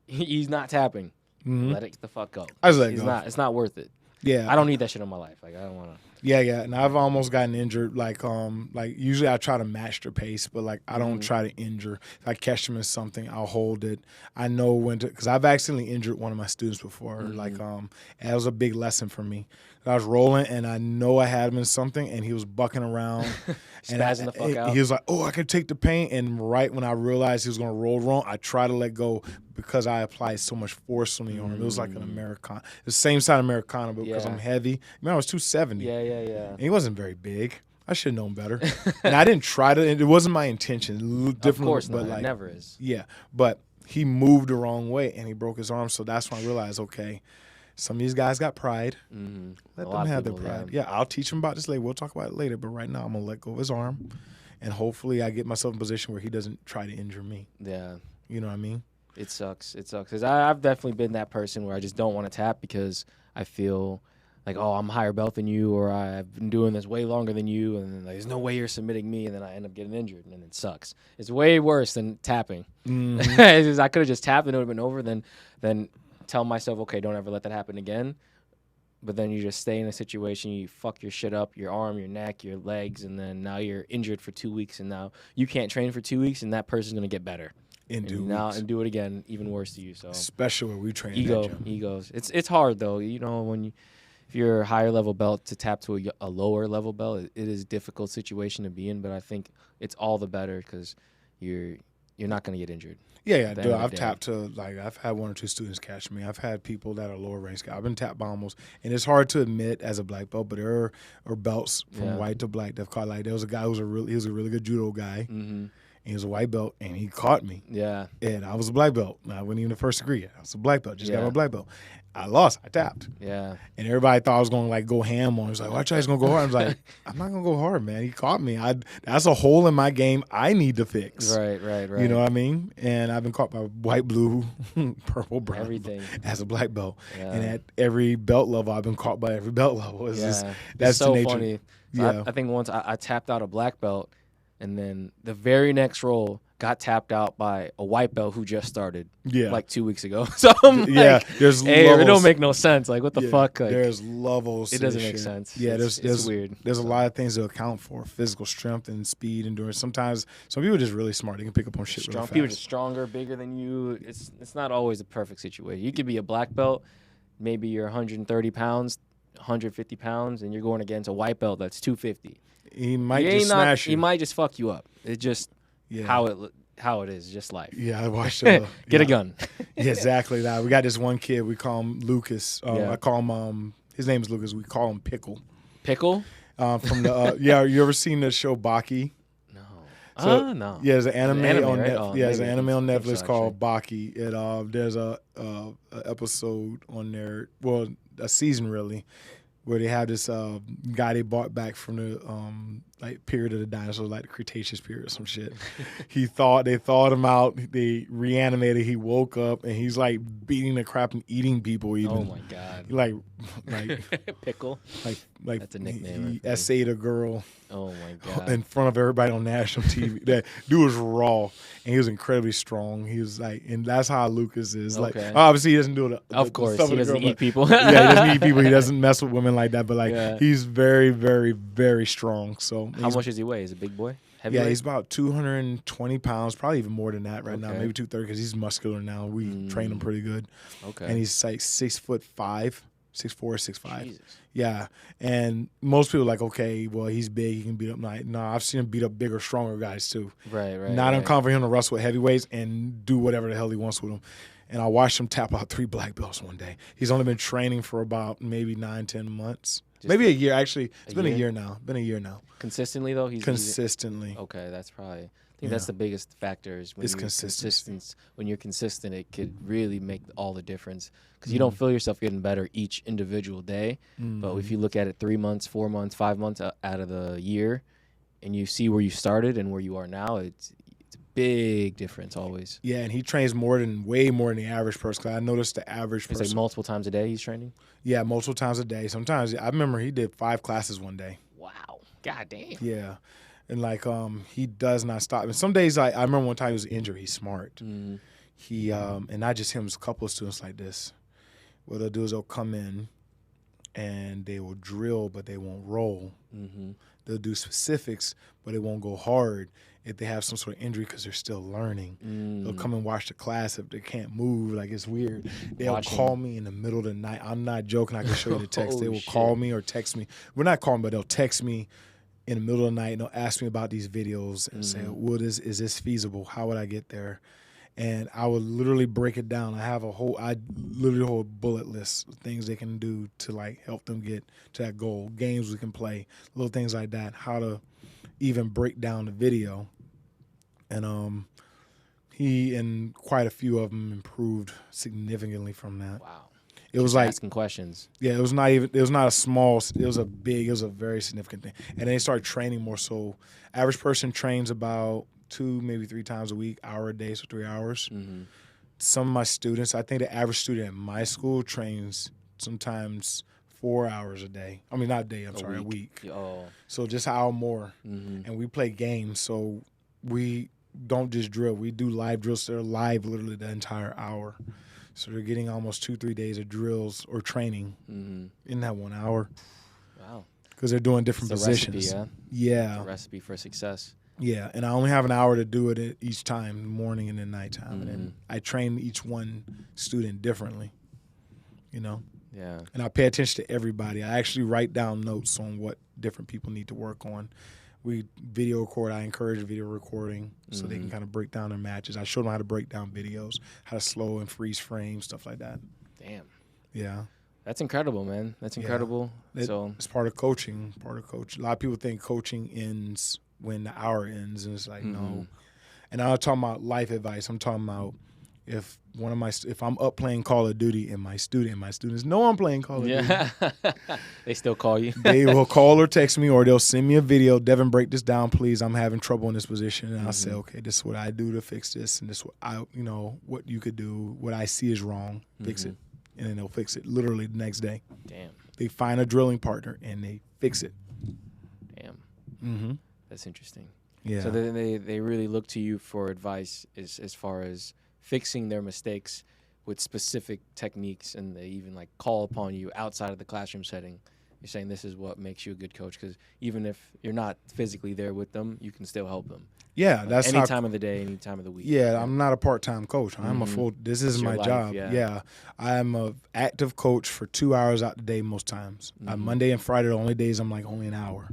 He's not tapping. Let it the fuck go. I just let it go. It's not worth it. Yeah. I don't need that shit in my life. Like, I don't want to. Yeah, and I've almost gotten injured. Like usually I try to match their pace, but like I don't try to injure. If I catch them in something, I'll hold it. I know when to, because I've accidentally injured one of my students before. Like that was a big lesson for me. I was rolling and I know I had him in something, and he was bucking around, Spazzing the fuck out. He was like, "Oh, I can take the pain." And right when I realized he was gonna roll wrong, I try to let go because I applied so much force on the arm. It was like an Americana, the same side Americana, but because I'm heavy. I was 270. Yeah. And he wasn't very big. I should have known better. And I didn't try to. It wasn't my intention. Of course not. But like, it never is. Yeah, but he moved the wrong way and he broke his arm. So that's when I realized, okay, some of these guys got pride. Let them have their pride. Yeah, I'll teach them about this later. We'll talk about it later. But right now, I'm gonna let go of his arm, and hopefully, I get myself in a position where he doesn't try to injure me. Yeah. You know what I mean? It sucks. It sucks. 'Cause I've definitely been that person where I just don't want to tap because I feel like, oh, I'm higher belt than you, or I've been doing this way longer than you, and then, like, there's no way you're submitting me, and then I end up getting injured, and it sucks. It's way worse than tapping. I could have just tapped and it would have been over, then tell myself, okay, don't ever let that happen again. But then you just stay in a situation, you fuck your shit up, your arm, your neck, your legs, and then now you're injured for 2 weeks, and now you can't train for 2 weeks, and that person's going to get better. And do it again, even worse to you. So especially when we train egos. It's hard though. You know, if you're a higher level belt to tap to a lower level belt, it is a difficult situation to be in. But I think it's all the better because you're not going to get injured. Yeah, dude, I've tapped to, like, I've had one or two students catch me. I've had people that are lower rank. I've been tapped by almost, and it's hard to admit as a black belt, but there are belts from white to black that caught. Like, there was a guy he was a really good judo guy. And he was a white belt, and he caught me. Yeah. And I was a black belt. I wasn't even the first degree. I was a black belt. Just got my black belt. I lost. I tapped. Yeah. And everybody thought I was going to, like, go ham on him. He was like, watch out, he's going to go hard. I was like, I'm not going to go hard, man. He caught me. That's a hole in my game I need to fix. Right. You know what I mean? And I've been caught by white, blue, purple, brown. Everything. As a black belt. Yeah. And at every belt level, I've been caught by every belt level. That's so funny. So I think once I tapped out a black belt, and then the very next roll got tapped out by a white belt who just started like 2 weeks ago. So I'm like, there's hey, levels. It don't make no sense. Like, what the fuck? Like, there's levels. It doesn't make sense. Yeah, it's weird. There's a lot of things to account for: physical strength and speed, endurance. Sometimes some people are just really smart. They can pick up on shit really fast. People are just stronger, bigger than you. It's not always a perfect situation. You could be a black belt, maybe you're 130 pounds, 150 pounds, and you're going against a white belt that's 250. He might just smash you. He might just fuck you up. It's just how it is, just life. Yeah, I watched Get a gun. Yeah, exactly that. We got this one kid. We call him Lucas. I call him. His name is Lucas. We call him Pickle. Pickle. From the you ever seen the show Baki? No. No. Yeah, there's an anime on right? Netflix. There's an anime on Netflix called Baki. There's a episode on there. Well, a season really, where they have this guy they brought back from the like period of the dinosaurs, like the Cretaceous period or some shit. They thawed him out. They reanimated. He woke up and he's like beating the crap and eating people. Even. Oh my god. Like Pickle. Like that's a nickname. He essayed a girl. Oh my god. In front of everybody on national TV. That dude was raw and he was incredibly strong. He was like, and that's how Lucas is. Like, obviously he doesn't do it. Of course, he doesn't eat people. Yeah, he doesn't eat people. He doesn't mess with women like that. But like, he's very, very, very strong. So how much does he weigh? Is he a big boy? Yeah, he's about 220 pounds, probably even more than that right now. Maybe 230 because he's muscular now. We train him pretty good. Okay. And he's like 6'5", 6'4", 6'5". Jesus. Yeah. And most people are like, okay, well, he's big. He can beat up. No, I've seen him beat up bigger, stronger guys too. Right. Not uncommon for him to wrestle with heavyweights and do whatever the hell he wants with them. And I watched him tap out 3 black belts one day. He's only been training for about maybe 9-10 months. Maybe a year, actually. It's been a year now. Consistently, though? Consistently. Okay, that's probably... I think that's the biggest factor is when when you're consistent, it could really make all the difference because you don't feel yourself getting better each individual day. But if you look at it 3 months, 4 months, 5 months out of the year and you see where you started and where you are now, it's a big difference always. Yeah, and he trains way more than the average person. 'Cause I noticed the average It's person. like multiple times a day he's training. Yeah, multiple times a day. Sometimes I remember he did 5 classes one day. Wow. God damn. Yeah, and like he does not stop. And some days I remember one time he was injured. He's smart. Mm-hmm. He and not just him, there's a couple of students like this. What they'll do is they'll come in and they will drill, but they won't roll. Mm-hmm. They'll do specifics, but it won't go hard if they have some sort of injury because they're still learning. They'll come and watch the class if they can't move. Like, it's weird. They'll call me in the middle of the night. I'm not joking. I can show you the text. They will call me or text me. We're not calling, but they'll text me in the middle of the night and they'll ask me about these videos and say, is this feasible? How would I get there? And I would literally break it down. I literally hold a bullet list of things they can do to like help them get to that goal. Games we can play, little things like that. How to even break down the video. And he and quite a few of them improved significantly from that. Wow. It was like asking questions. Yeah, it was not a small, it was a very significant thing. And then they started training more so. Average person trains about 2, maybe 3 times a week, hour a day, so 3 hours. Mm-hmm. Some of my students, I think the average student at my school trains sometimes 4 hours a day. I mean, not a day, a week. Oh. So just an hour more. Mm-hmm. And we play games, so we don't just drill. We do live drills. They're live literally the entire hour. So they're getting almost 2-3 days of drills or training in that 1 hour. Wow. Because they're doing different It's a positions. Recipe, yeah. It's a recipe for success. Yeah, and I only have an hour to do it each time, morning and then nighttime. And then I train each one student differently, you know? Yeah. And I pay attention to everybody. I actually write down notes on what different people need to work on. We video record. I encourage video recording so they can kind of break down their matches. I show them how to break down videos, how to slow and freeze frames, stuff like that. Damn. Yeah. That's incredible, man. That's incredible. It's part of coaching. A lot of people think coaching ends when the hour ends, and it's like, no. And I'm not talking about life advice. I'm talking about if I'm up playing Call of Duty and my students know I'm playing Call of Duty. They still call you. They will call or text me, or they'll send me a video. Devin, break this down, please. I'm having trouble in this position. And I'll say, okay, this is what I do to fix this, and this is what what you could do, what I see is wrong, fix it. And then they'll fix it literally the next day. Damn. They find a drilling partner and they fix it. Damn. That's interesting. Yeah. So they really look to you for advice as far as fixing their mistakes with specific techniques, and they even like call upon you outside of the classroom setting. You're saying this is what makes you a good coach, because even if you're not physically there with them, you can still help them. Yeah, that's any time of the day, any time of the week. Yeah, I'm not a part-time coach. I'm a full. This is my life, job. yeah. I'm a active coach for 2 hours out the day most times. Monday and Friday are the only days I'm like only an hour.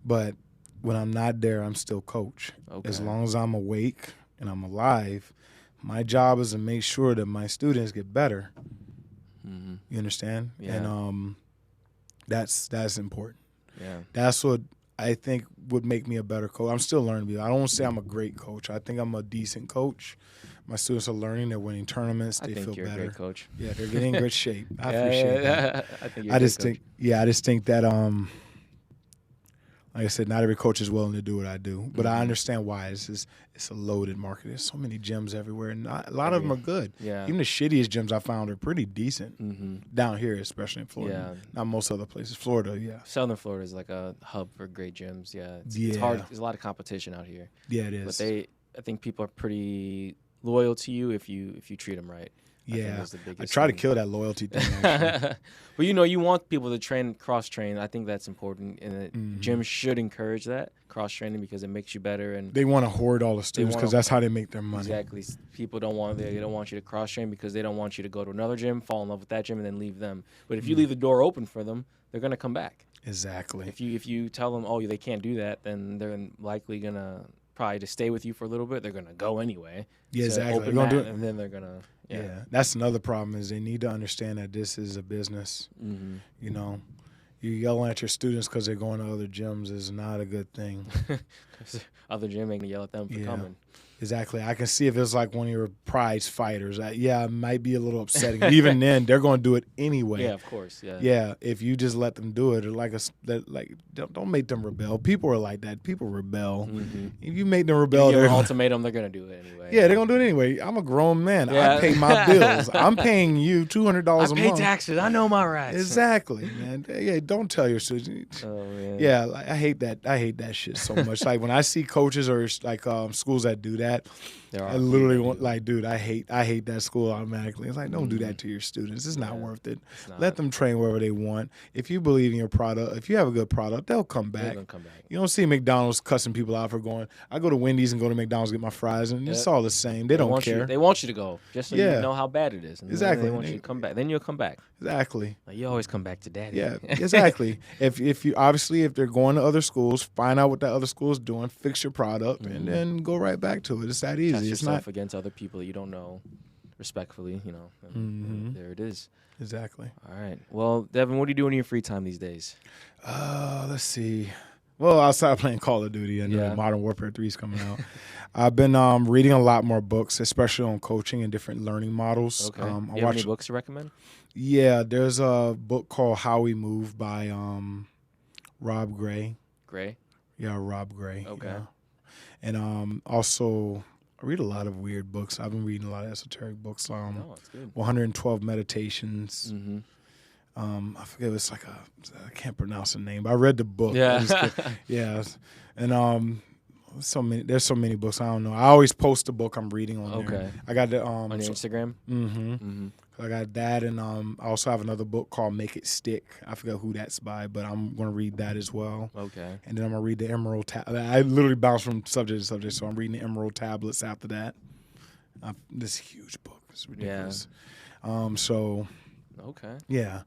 But when I'm not there, I'm still coach. Okay. As long as I'm awake and I'm alive, my job is to make sure that my students get better. You understand? Yeah. And that's important. Yeah. That's what I think would make me a better coach. I'm still learning. I don't want to say I'm a great coach. I think I'm a decent coach. My students are learning. They're winning tournaments. They feel better. I think you're a great coach. Yeah, they're getting in good shape. I appreciate that. I think you're a good coach. I just think that like I said, not every coach is willing to do what I do, but I understand why. It's a loaded market. There's so many gyms everywhere, and a lot of them are good. Yeah. Even the shittiest gyms I found are pretty decent down here, especially in Florida. Yeah. Not most other places. Florida, yeah. Southern Florida is like a hub for great gyms. Yeah. It's hard. There's a lot of competition out here. Yeah, it is. But I think people are pretty loyal to you if you treat them right. Yeah, I try to kill that loyalty thing, actually. But you want people to cross-train. I think that's important, and gyms should encourage that cross-training because it makes you better. And they want to hoard all the students because that's how they make their money. Exactly. People don't want you to cross-train because they don't want you to go to another gym, fall in love with that gym, and then leave them. But if you leave the door open for them, they're gonna come back. Exactly. If you tell them, oh, they can't do that, then they're likely gonna probably to stay with you for a little bit. They're gonna go anyway. Yeah, exactly. Open that, and then they're gonna. Yeah, that's another problem is they need to understand that this is a business. You know, you yelling at your students because they're going to other gyms is not a good thing. Other gym ain't gonna yell at them for coming. Exactly. I can see if it's like one of your prize fighters. Yeah, it might be a little upsetting. Even then, they're going to do it anyway. Yeah, of course. Yeah. Yeah, if you just let them do it, or don't make them rebel. People are like that. People rebel. Mm-hmm. If you make them You rebel, give they're an ultimatum, they're gonna do it anyway. yeah, they're gonna do it anyway. I'm a grown man. Yeah. I pay my bills. I'm paying you $200 a I month. pay taxes. I know my rights. Exactly, man. Yeah, don't tell your students. Oh man. Yeah, like, I hate that. I hate that shit so much. Like when I see coaches or like schools that do that, I literally want like, dude, I hate that school automatically. It's like, don't do that to your students. It's not worth it. Let them train wherever they want. If you believe in your product, if you have a good product, they'll come back. They're gonna come back. You don't see McDonald's cussing people out for going. I go to Wendy's and go to McDonald's to get my fries, and it's all the same. They don't care. They want you to go just so you know how bad it is. And Exactly. They want you to come back. Then you'll come back. Exactly. Like, you always come back to daddy. Yeah, exactly. If you obviously if they're going to other schools, find out what that other school is doing, fix your product, and then go right back to it. It's that easy. Test It's yourself not against other people that you don't know, respectfully. You know, and there it is. exactly. All right. Well, Devin, what do you do in your free time these days? Let's see. Well, outside of playing Call of Duty and Modern Warfare 3 is coming out, I've been reading a lot more books, especially on coaching and different learning models. Okay. Do you have any books to recommend? Yeah, there's a book called How We Move by Rob Gray. Gray? Yeah, Rob Gray. Okay. Yeah. And also, I read a lot of weird books. I've been reading a lot of esoteric books. That's good. 112 Meditations. Mm-hmm. I forget, it's like I can't pronounce the name, but I read the book. Yeah. Yeah. And there's so many books. I don't know. I always post the book I'm reading on there. Okay. I got the On your Instagram? Mm-hmm. I got that, and I also have another book called Make It Stick. I forget who that's by, but I'm gonna read that as well. Okay. And then I'm gonna read the Emerald Tablet. I literally bounce from subject to subject, so I'm reading the Emerald Tablets after that. This huge book. It's ridiculous. Yeah. Okay. Yeah.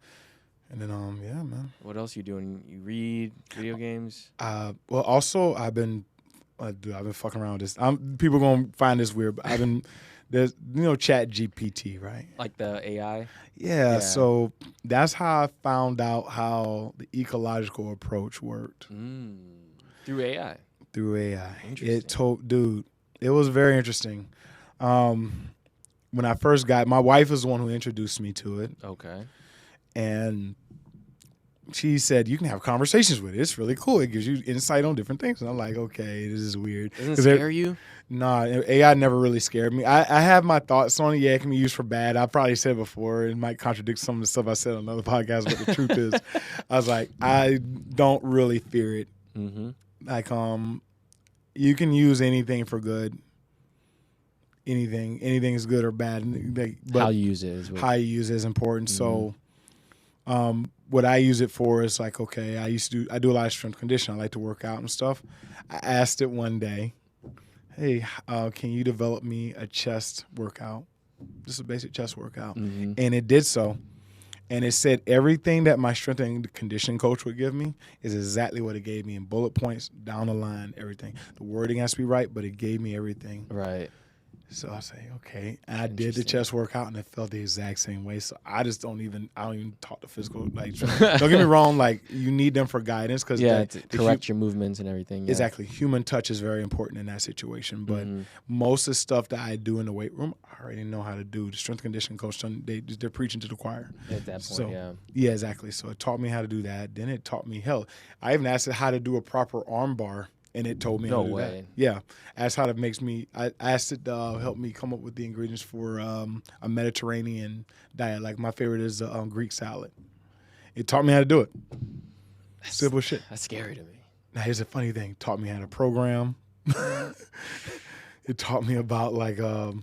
And then yeah, man. What else you doing? You read video games? Well, also I've been fucking around with this. People gonna find this weird, but I've been there's Chat GPT, right? Like the AI? Yeah. So that's how I found out how the ecological approach worked. Through AI. Through AI. Interesting. It was very interesting. When I first my wife is the one who introduced me to it. Okay. And she said, you can have conversations with it. It's really cool. It gives you insight on different things. And I'm like, okay, this is weird. Doesn't it scare you? Nah, AI never really scared me. I have my thoughts on it. Yeah, it can be used for bad. I probably said before, it might contradict some of the stuff I said on another podcast, but the truth is, I was like, I don't really fear it. Mm-hmm. Like, you can use anything for good. Anything is good or bad. But how you use it is how you use it is important. Mm-hmm. So, what I use it for is like, okay, I do a lot of strength conditioning. I like to work out and stuff. I asked it one day, hey, can you develop me a chest workout? Just a basic chest workout. Mm-hmm. And it did so. And it said everything that my strength and conditioning coach would give me is exactly what it gave me in bullet points, down the line, everything. The wording has to be right, but it gave me everything. Right. So I say, okay. And I did the chest workout, and it felt the exact same way. So I don't even talk to physical. Like, don't get me wrong. Like, you need them for guidance because to correct your movements and everything. Yeah. Exactly. Human touch is very important in that situation. But most of the stuff that I do in the weight room, I already know how to do. The strength conditioning coach, they're preaching to the choir. At that point, so, yeah, exactly. So it taught me how to do that. Then it taught me, I even asked it how to do a proper arm bar. And it told me how to do that. Yeah. Asked how I asked it to help me come up with the ingredients for a Mediterranean diet. Like, my favorite is Greek salad. It taught me how to do it. Simple shit. That's scary to me. Now, here's a funny thing. It taught me how to program. It taught me about, like, I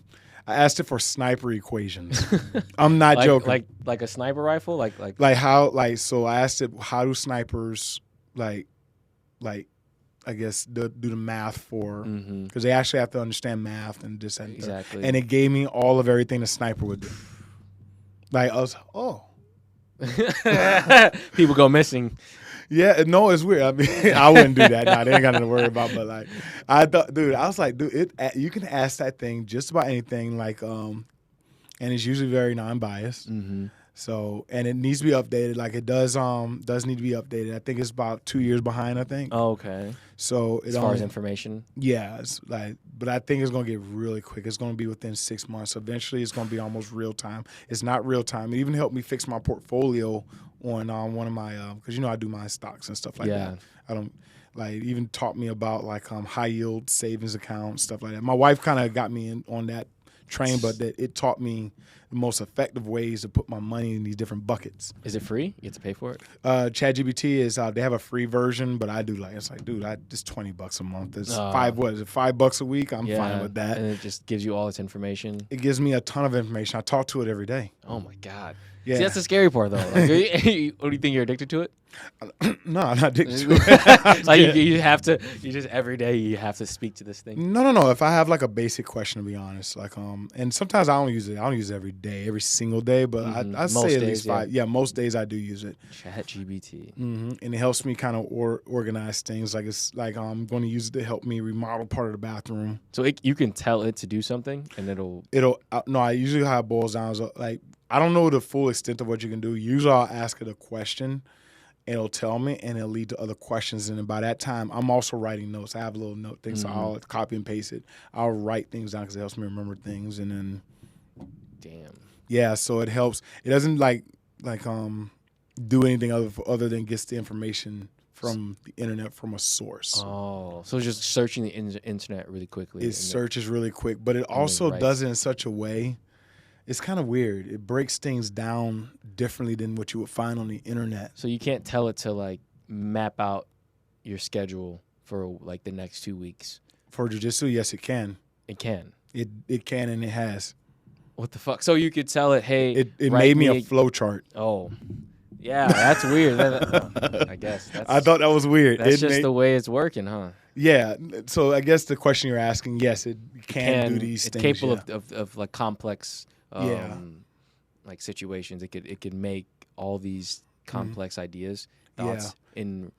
asked it for sniper equations. I'm not joking. Like a sniper rifle? So I asked it, how do snipers, like I guess do the math for, because they actually have to understand math and this and exactly. And it gave me all of everything a sniper would do. Like, I was, people go missing. Yeah, no, it's weird. I mean, I wouldn't do that. Nah, they ain't got nothing to worry about. But like, I was like, you can ask that thing just about anything. Like, and it's usually very non-biased. Mm-hmm. So, and it needs to be updated. Like it does need to be updated. I think it's about 2 years behind, I think. Oh, okay. So As far as information. Yeah, it's like, but I think it's gonna get really quick. It's gonna be within 6 months. Eventually, it's gonna be almost real time. It's not real time. It even helped me fix my portfolio on one of my because I do my stocks and stuff like that. I don't like it even taught me about like high yield savings accounts, stuff like that. My wife kind of got me in on that train, but that it taught me the most effective ways to put my money in these different buckets. Is it free? You have to pay for it? ChatGPT is they have a free version, but I do it's like, dude, it's $20 a month. It's $5 a week? I'm fine with that. And it just gives you all this information. It gives me a ton of information. I talk to it every day. Oh my God. Yeah. See, that's the scary part though. Like, what do you think you're addicted to it? No, I'm not addicted to it. Like you have to, you just every day you have to speak to this thing. No. If I have like a basic question, to be honest, like and sometimes I don't use it. I don't use it every day, every single day, but I say at least 5. Yeah, most days I do use it. ChatGPT. And it helps me kind of organize things. Like it's like I'm going to use it to help me remodel part of the bathroom. So you can tell it to do something, and it'll. No. I usually how it boils down is like I don't know the full extent of what you can do. Usually I'll ask it a question. It'll tell me, and it'll lead to other questions. And by that time, I'm also writing notes. I have a little note thing, so I'll copy and paste it. I'll write things down because it helps me remember things. And then, damn, yeah. So it helps. It doesn't like do anything other than gets the information from the internet from a source. Oh, so just searching the internet really quickly. It searches really quick, but it also does it in such a way. It's kind of weird. It breaks things down differently than what you would find on the internet. So you can't tell it to like map out your schedule for like the next 2 weeks. For jiu-jitsu, yes, it can. It can. It can, and it has. What the fuck? So you could tell it, hey, it made me a flow chart. Oh, yeah, that's weird. I guess. I thought that was weird. That's just the way it's working, huh? Yeah. So I guess the question you're asking, yes, it can do these things. It's capable of like complex. Like situations, it could make all these complex ideas, thoughts in.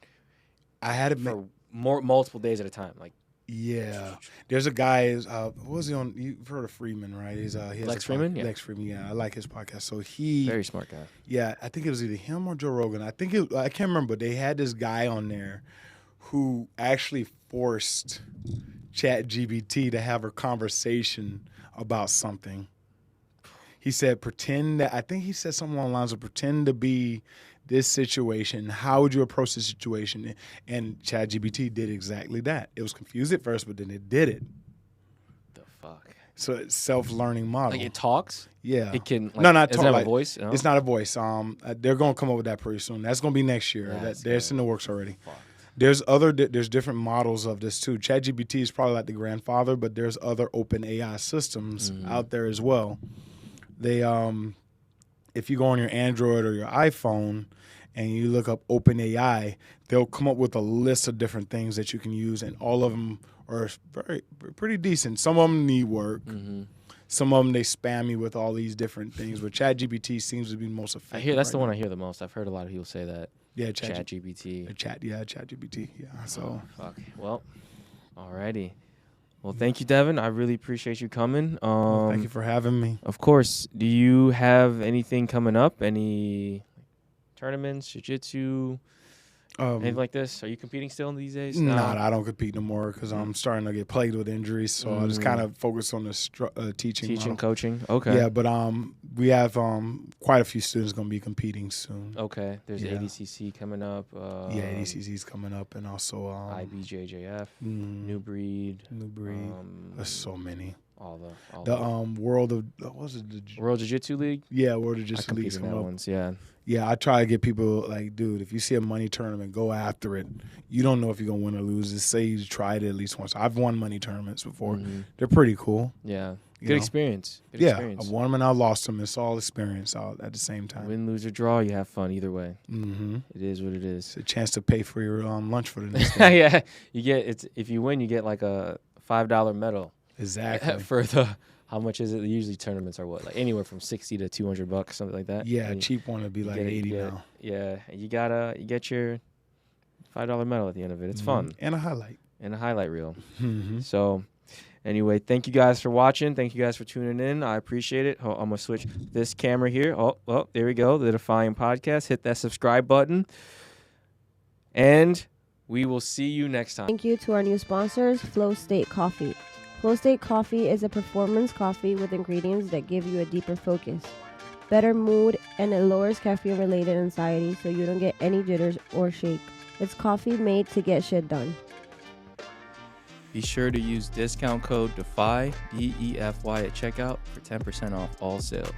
I had it for multiple days at a time. Like, there's a guy. What was he on? You've heard of Freeman, right? He has Lex Freeman. Yeah. Lex Freeman. Yeah, I like his podcast. So very smart guy. Yeah, I think it was either him or Joe Rogan. I can't remember. But they had this guy on there who actually forced ChatGPT to have a conversation about something. He said, I think he said something along the lines of pretend to be this situation. How would you approach the situation? And ChatGPT did exactly that. It was confused at first, but then it did it. The fuck? So it's self-learning model. Like it talks? Yeah. It can, like, no, not does it have a voice? No? It's not a voice. They're going to come up with that pretty soon. That's going to be next year. That's in the works already. Fuck. There's different models of this too. ChatGPT is probably like the grandfather, but there's other open AI systems out there as well. They if you go on your Android or your iPhone and you look up OpenAI, they'll come up with a list of different things that you can use, and all of them are pretty decent. Some of them need work. Some of them they spam you with all these different things, but ChatGPT seems to be the most effective. That's the one I hear the most. I've heard a lot of people say that. Yeah, ChatGPT. ChatGPT. Yeah. So fuck. Well, alrighty. Well, thank you, Devin. I really appreciate you coming. Thank you for having me. Of course. Do you have anything coming up? Any tournaments, jiu-jitsu, anything like this? Are you competing still these days? No, I don't compete no more because I'm starting to get plagued with injuries. So I just kind of focus on the teaching model. Coaching. Okay. Yeah, but we have quite a few students going to be competing soon. Okay. There's ADCC coming up. ADCC is coming up, and also IBJJF, New Breed. There's so many. All the World of World Jiu-Jitsu League. Yeah, World Jiu-Jitsu League coming up. Ones, yeah. Yeah, I try to get people like, dude, if you see a money tournament, go after it. You don't know if you're gonna win or lose. Just say you tried it at least once. I've won money tournaments before. They're pretty cool. Yeah, good experience. I've won them and I lost them. It's all experience at the same time. Win, lose, or draw, you have fun either way. It is what it is. It's a chance to pay for your lunch for the next day. Yeah, if you win, you get like a $5 medal. Exactly. For how much is it? Usually tournaments are what, like anywhere from $60 to $200, something like that. Yeah, a cheap one would be like $80 now. Yeah, you get your $5 medal at the end of it. It's fun and a highlight reel. So, Anyway, thank you guys for watching. Thank you guys for tuning in. I appreciate it. I'm going to switch this camera here. Oh, there we go. The Defying Podcast. Hit that subscribe button. And we will see you next time. Thank you to our new sponsors, Flow State Coffee. Flow State Coffee is a performance coffee with ingredients that give you a deeper focus, better mood, and it lowers caffeine-related anxiety so you don't get any jitters or shake. It's coffee made to get shit done. Be sure to use discount code DEFY, DEFY at checkout for 10% off all sales.